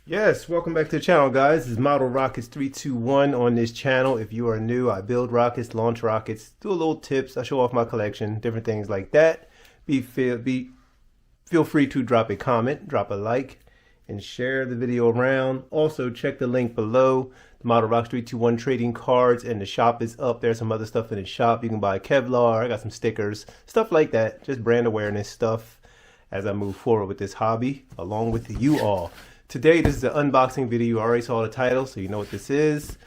Yes, welcome back to the channel, guys. This is Model Rockets 321 on this channel. If you are new, I build rockets, launch rockets, do a little tips. I show off my collection, different things like that. Feel free to drop a comment, drop a like, and share the video around. Also, check the link below. The Model Rockets 321 trading cards and the shop is up. There's some other stuff in the shop. You can buy Kevlar. I got some stickers, stuff like that. Just brand awareness stuff as I move forward with this hobby, along with you all. Today, this is an unboxing video. You already saw the title, so you know what this is.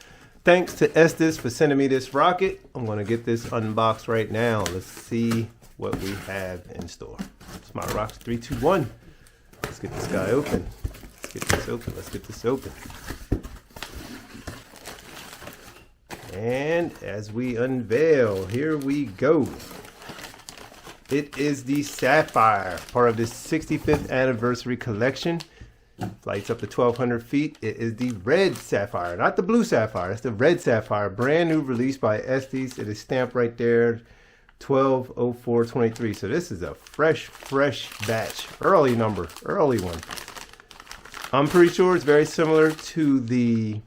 Thanks to Estes for sending me this rocket. I'm going to get this unboxed right now. Let's see what we have in store. It's Model Rockets 321. Let's get this guy open. Let's get this open. Let's get this open. And as we unveil, here we go. It is the Sapphire, part of this 65th anniversary collection. Flights up to 1,200 feet. It is the red Sapphire, not the blue Sapphire. It's the red Sapphire, brand new, released by Estes. It is stamped right there, 12/04/23. So this is a fresh batch, early number, early one. I'm pretty sure it's very similar to the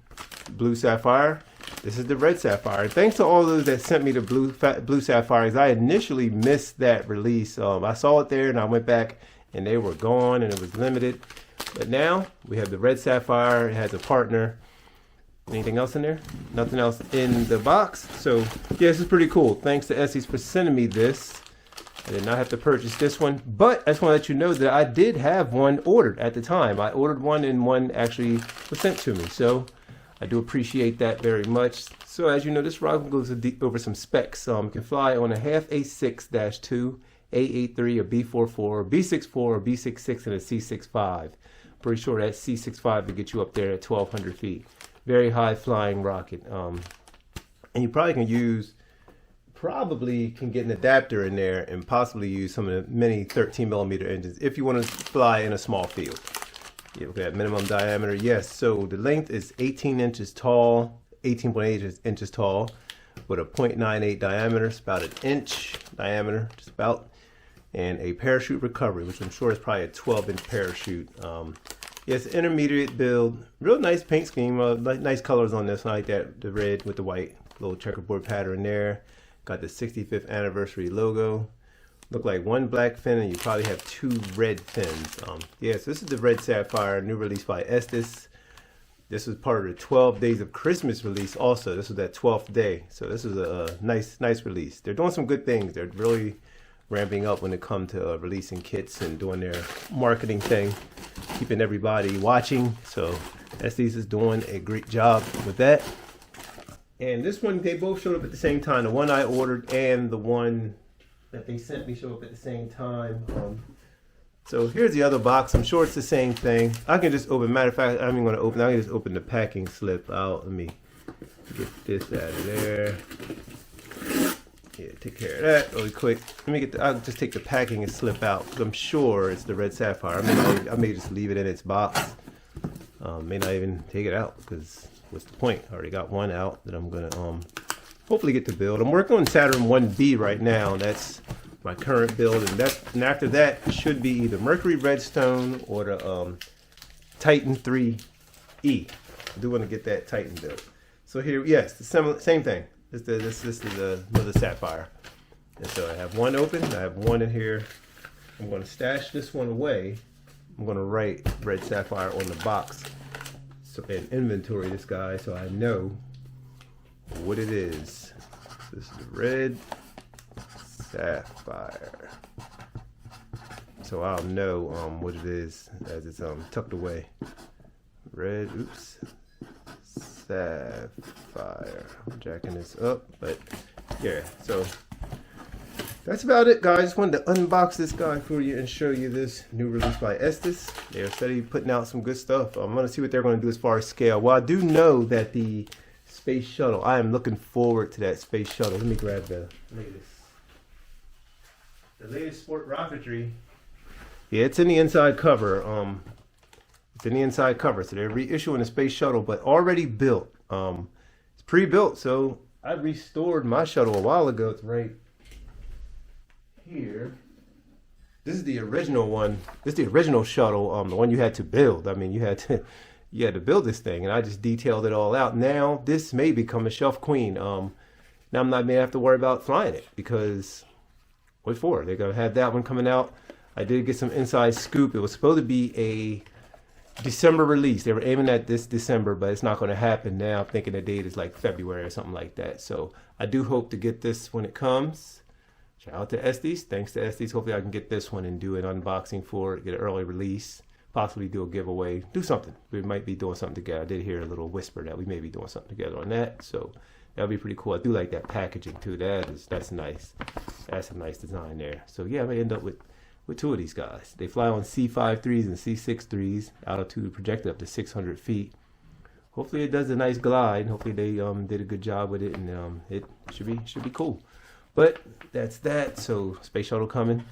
blue Sapphire. This is the red Sapphire. Thanks to all those that sent me the blue Sapphires. I initially missed that release. I saw it there and I went back and they were gone and it was limited. But now we have the red Sapphire. It has a partner. Anything else in there? Nothing else in the box. So yeah, this is pretty cool. Thanks to Estes for sending me this. I did not have to purchase this one, but I just want to let you know that I did have one ordered at the time. I ordered one and one actually was sent to me. So I do appreciate that very much. So as you know, this rocket goes over some specs. You can fly on a half A6-2, A83, a B44, a B64, or B66, and a C65. Pretty sure that C65 will get you up there at 1,200 feet. Very high flying rocket. And you probably can get an adapter in there and possibly use some of the mini 13mm engines if you want to fly in a small field. Yeah, look at that minimum diameter. Yes, so the length is 18 inches tall, 18.8 inches tall, with a 0.98 diameter. It's about an inch diameter, just about. And a parachute recovery, which I'm sure is probably a 12-inch parachute. Yes, intermediate build. Real nice paint scheme. Nice colors on this. I like that, the red with the white. Little checkerboard pattern there. Got the 65th anniversary logo. Look like one black fin, and you probably have two red fins. Yes, this is the red Sapphire, new release by Estes. This was part of the 12 Days of Christmas release also. This was that 12th day. So this is a nice release. They're doing some good things. They're really ramping up when it comes to releasing kits and doing their marketing thing, keeping everybody watching. So Estes is doing a great job with that. And this one, they both showed up at the same time. The one I ordered and the one that they sent me showed up at the same time. So here's the other box. I'm sure it's the same thing. I can just open. Matter of fact, I'm even going to open. I can just open the packing slip out. Let me get this out of there. Yeah, take care of that really quick. Let me get I'll just take the packing and slip out because I'm sure it's the red Sapphire. I may just leave it in its box. May not even take it out because what's the point? I already got one out that I'm gonna hopefully get to build. I'm working on Saturn 1B right now. That's my current build, and after that should be either Mercury Redstone or the Titan 3E. I do want to get that Titan built. So here, yes, the same thing. This is another Sapphire. And so I have one open, I have one in here. I'm going to stash this one away. I'm going to write red Sapphire on the box and inventory this guy so I know what it is. This is the red Sapphire. So I'll know what it is as it's tucked away. Red, oops. Sapphire. I'm jacking this up, but yeah, so that's about it, guys. Just wanted to unbox this guy for you and show you this new release by Estes. They're steady putting out some good stuff. I'm going to see what they're going to do as far as scale. Well, I do know that the space shuttle, I am looking forward to that space shuttle. Let me grab the latest sport rocketry. Yeah, it's in the inside cover. It's in the inside cover, so they're reissuing the space shuttle, but already built. It's pre-built, so I restored my shuttle a while ago. It's right here. This is the original one. This is the original shuttle, the one you had to build. I mean, you had to you had to build this thing, and I just detailed it all out. Now this may become a shelf queen. Now I'm not gonna have to worry about flying it, because what for? They're gonna have that one coming out. I did get some inside scoop. It was supposed to be a December release. They were aiming at this December, but it's not going to happen now. I'm thinking the date is like February or something like that. So I do hope to get this when it comes. Shout out to Estes. Thanks to Estes. Hopefully I can get this one and do an unboxing for it, get an early release, possibly do a giveaway, do something. We might be doing something together. I did hear a little whisper that we may be doing something together on that. So that'll be pretty cool. I do like that packaging too. That's nice. That's a nice design there. So yeah, I may end up with two of these guys. They fly on C5.3s and C6.3s, altitude projected up to 600 feet. Hopefully it does a nice glide. Hopefully they did a good job with it, and it should be cool. But that's that. So space shuttle coming,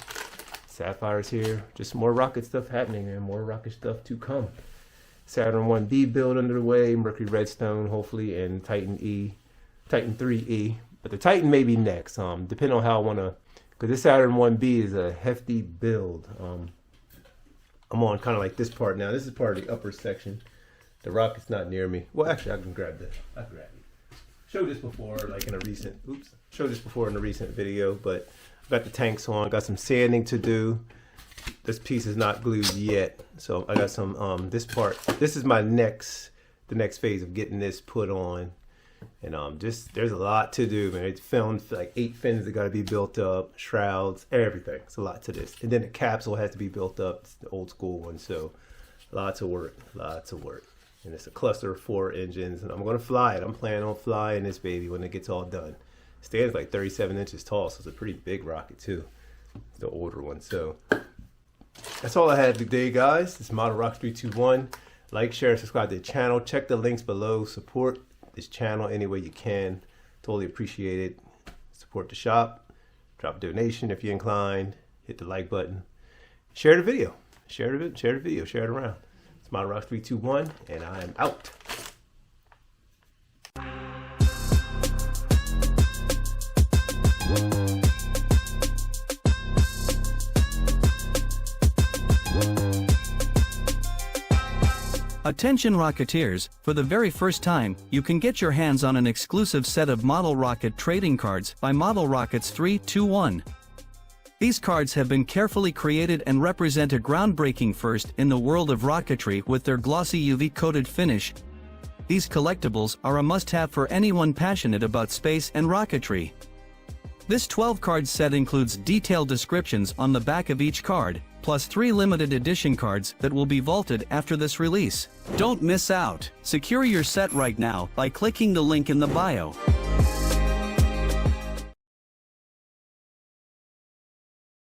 Sapphire's here, just more rocket stuff happening, and more rocket stuff to come. Saturn 1B build under the way, Mercury Redstone hopefully, and Titan 3E. But the Titan may be next, depending on how I want to. Because this Saturn 1B is a hefty build. I'm on kind of like this part now. This is part of the upper section. The rocket's not near me. Well, actually, I can grab this. I can grab it. Showed this before, like in a recent. Showed this before in a recent video. But I got the tanks on. Got some sanding to do. This piece is not glued yet, so I got some. This part. This is the next phase of getting this put on. And there's a lot to do, man. It's filmed like 8 fins that got to be built up, shrouds, everything. It's a lot to this. And then the capsule has to be built up. It's the old school one, so lots of work. And it's a cluster of 4 engines, and I'm gonna fly it. I'm planning on flying this baby when it gets all done. It stands like 37 inches tall, so it's a pretty big rocket too. It's the older one. So that's all I had today, guys. This is Model Rockets 321. Like, share, subscribe to the channel. Check the links below. Support this channel any way you can. Totally appreciate it. Support the shop. Drop a donation if you're inclined. Hit the like button. Share the video. Share the video. Share it around. It's Model Rockets 321, and I am out. Attention Rocketeers, for the very first time, you can get your hands on an exclusive set of Model Rocket trading cards by Model Rockets 321. These cards have been carefully created and represent a groundbreaking first in the world of rocketry with their glossy UV-coated finish. These collectibles are a must-have for anyone passionate about space and rocketry. This 12-card set includes detailed descriptions on the back of each card, plus 3 limited edition cards that will be vaulted after this release. Don't miss out. Secure your set right now by clicking the link in the bio.